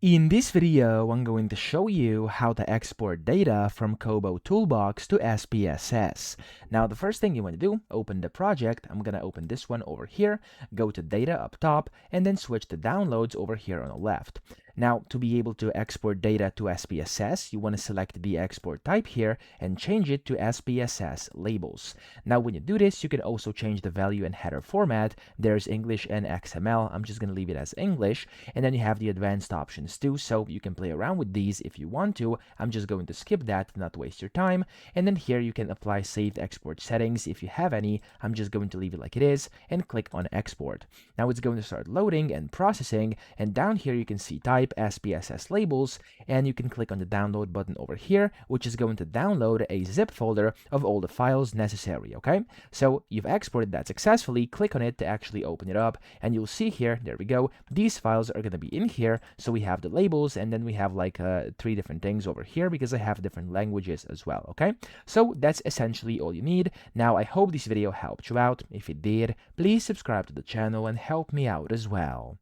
In this video, I'm going to show you how to export data from KoboToolbox to SPSS. Now, the first thing you want to do, open the project. I'm going to open this one over here, go to Data up top, and then switch to Downloads over here on the left. Now, to be able to export data to SPSS, you want to select the export type here and change it to SPSS labels. Now, when you do this, you can also change the value and header format. There's English and XML. I'm just going to leave it as English. And then you have the advanced options too, so you can play around with these if you want to. I'm just going to skip that to not waste your time. And then here you can apply saved export settings if you have any. I'm just going to leave it like it is and click on export. Now it's going to start loading and processing, and down here you can see type SPSS labels, and you can click on the download button over here, which is going to download a zip folder of all the files necessary. Okay, so you've exported that successfully. Click on it to actually open it up, and you'll see here, there we go, these files are going to be in here. So we have the labels, and then we have like 3 different things over here because I have different languages as well. Okay, so that's essentially all you need. Now I hope this video helped you out. If it did, please subscribe to the channel and help me out as well.